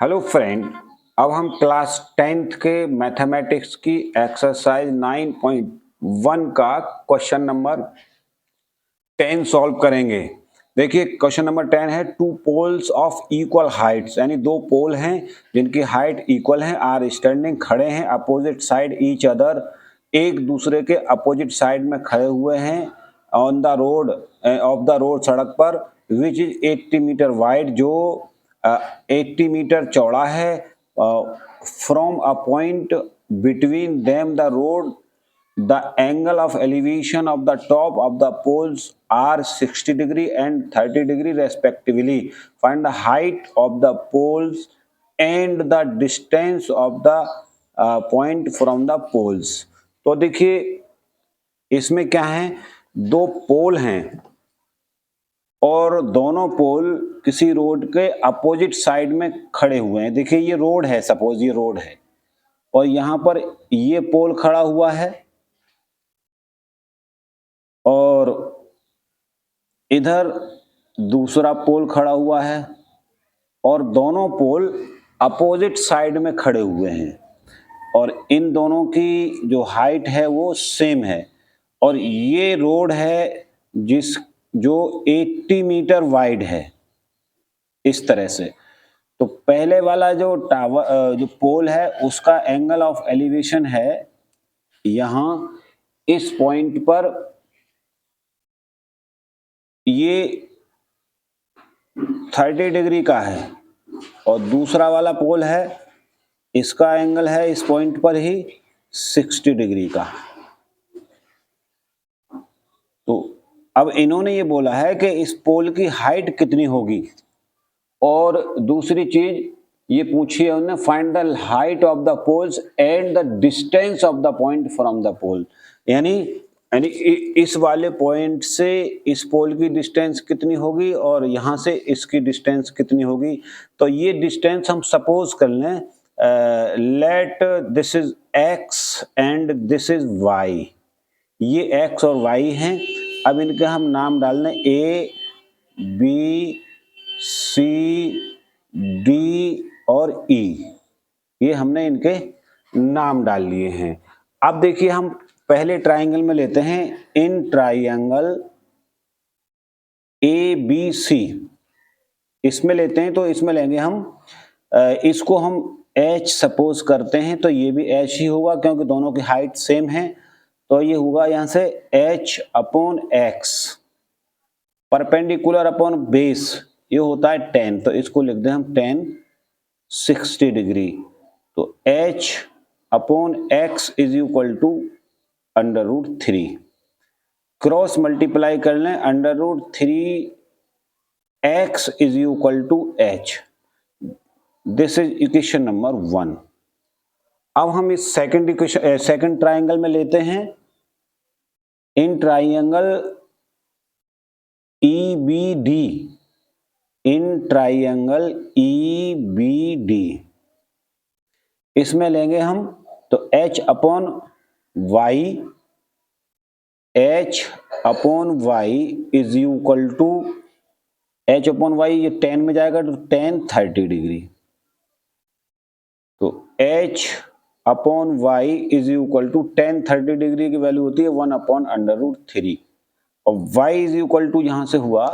Hello friend. अब हम class 10th के मैथमेटिक्स की एक्सरसाइज 9.1 का क्वेश्चन नंबर 10 सॉल्व करेंगे। देखिए क्वेश्चन नंबर 10 है two poles of equal heights, यानी दो पोल हैं जिनकी हाइट इक्वल है, आर स्टैंडिंग खड़े हैं अपोजिट साइड ईच अदर, एक दूसरे के अपोजिट साइड में खड़े हुए हैं on the road of the road, सड़क पर, विच इज 80 मीटर वाइड, जो 80 मीटर चौड़ा है। From a point between them the road the angle of elevation of the top of the poles are 60 degree and 30 degree respectively. Find the height of the poles and the distance of the point from the poles. तो देखिए इसमें क्या है, दो pole हैं और दोनों पोल किसी रोड के अपोजिट साइड में खड़े हुए हैं। देखिए ये रोड है, सपोज ये रोड है और यहाँ पर ये पोल खड़ा हुआ है और इधर दूसरा पोल खड़ा हुआ है और दोनों पोल अपोजिट साइड में खड़े हुए हैं और इन दोनों की जो हाइट है वो सेम है और ये रोड है जो 80 मीटर वाइड है, इस तरह से। तो पहले वाला जो जो पोल है उसका एंगल ऑफ एलिवेशन है यहाँ इस पॉइंट पर, ये 30 डिग्री का है और दूसरा वाला पोल है इसका एंगल है इस पॉइंट पर ही 60 डिग्री का। तो अब इन्होंने ये बोला है कि इस पोल की हाइट कितनी होगी और दूसरी चीज ये पूछी है उन्होंने, find the height of the poles and the distance of the point from the pole, यानी इस वाले पॉइंट से इस पोल की डिस्टेंस कितनी होगी और यहाँ से इसकी डिस्टेंस कितनी होगी। तो ये डिस्टेंस हम सपोज कर लें, let this is x and this is y, ये x और y हैं। अब इनके हम नाम डाल दें a, b, c, d और e, ये हमने इनके नाम डाल लिए हैं। अब देखिए हम पहले ट्राइंगल में लेते हैं, इन ट्राइंगल ABC इसमें लेते हैं, तो इसमें लेंगे हम इसको हम H सपोज करते हैं, तो ये भी H ही होगा क्योंकि दोनों की हाइट सेम है। तो ये होगा यहाँ से H upon X, perpendicular upon base ये होता है 10, तो इसको लिख दें हम 10 60 डिग्री। तो H upon X is equal to under root 3, cross multiply कर लें, under root 3 x is equal to h, this is equation number 1। अब हम इस सेकंड ट्राइंगल में लेते हैं, in triangle EBD, in triangle EBD इसमें लेंगे हम तो h upon y, h upon y is equal to h upon y, ये 10 में जाएगा तो 10 30 डिग्री, तो h upon y is equal to 10 30 degree की वैल्यू होती है 1 अपॉन अंडर रूट 3 और y इज इक्वल टू यहां से हुआ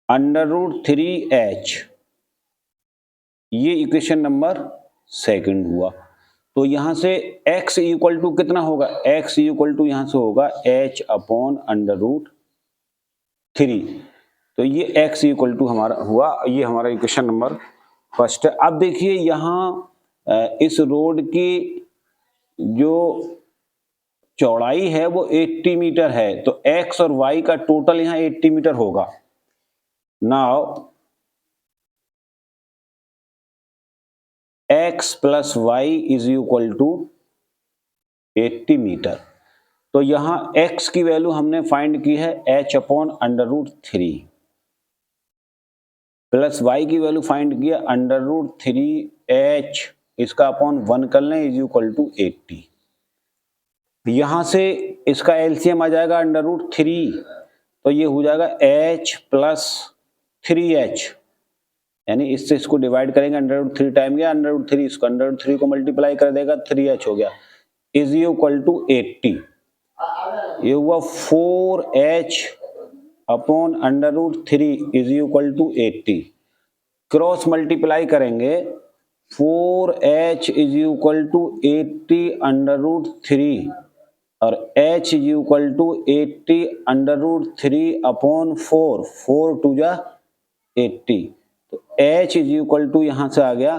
अंडर रूट 3h, ये इक्वेशन नंबर सेकंड हुआ। तो यहां से x इक्वल टू कितना होगा, x इक्वल टू यहां से होगा h अपॉन अंडर रूट 3, तो ये x इक्वल टू हमारा हुआ, ये हमारा इक्वेशन नंबर फर्स्ट है। अब देखिए यहाँ इस रोड की जो चौड़ाई है वो 80 मीटर है, तो x और y का टोटल यहाँ 80 मीटर होगा। Now x plus y is equal to 80 metre, तो यहां x की वैल्यू हमने फाइंड की है h upon under root 3 plus y की वैल्यू फाइंड किया अंडर रूट 3h, इसका अपॉन 1 कर लें इज इक्वल टू 80। यहां से इसका एलसीएम आ जाएगा अंडर रूट 3, तो ये हो जाएगा h प्लस 3h यानी इससे इसको डिवाइड करेंगे, √3 टाइम गया √3, इसको √3 को मल्टीप्लाई कर देगा 3h हो गया, इज इक्वल टू 80। ये हुआ 4h upon √3 is equal to 80। Cross multiply करेंगे, 4h इज इक्वल टू 80 √3 और h is equal to 80 √3 upon 4, 4 टू जा 80, तो h इज इक्वल टू यहां से आ गया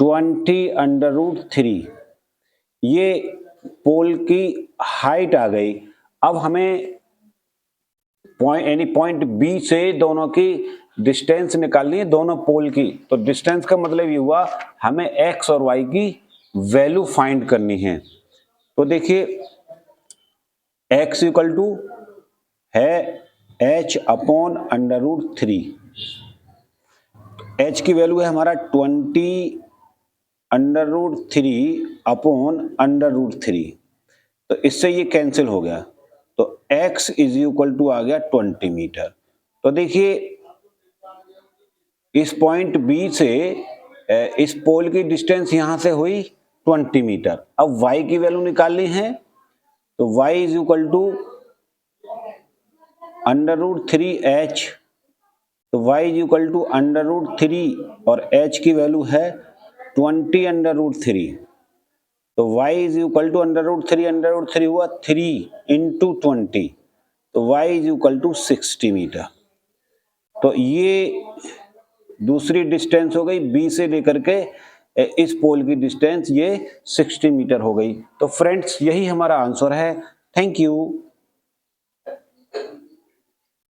20 √3। ये पोल की हाइट आ गई। अब हमें पॉइंट बी से दोनों की डिस्टेंस निकालनी है, दोनों पोल की। तो डिस्टेंस का मतलब ये हुआ हमें x और y की वैल्यू फाइंड करनी है। तो देखिए x इक्वल टू है h अपॉन √3, h की वैल्यू है हमारा 20 √3 अपॉन √3, तो इससे ये कैंसिल हो गया, तो x इज इक्वल टू आ गया 20 मीटर। तो देखिए इस पॉइंट B से इस पोल की डिस्टेंस यहां से हुई 20 मीटर। अब y की वैल्यू निकालनी है, तो y is equal to √3h, तो y इज इक्वल टू √3 और h की वैल्यू है 20 √3, तो y इज इक्वल टू √3 हुआ 3 इंटू 20, तो y is equal to 60 metre. तो ये दूसरी डिस्टेंस हो गई, B से लेकर के इस पोल की डिस्टेंस ये 60 मीटर हो गई। तो फ्रेंड्स यही हमारा आंसर है। Thank you.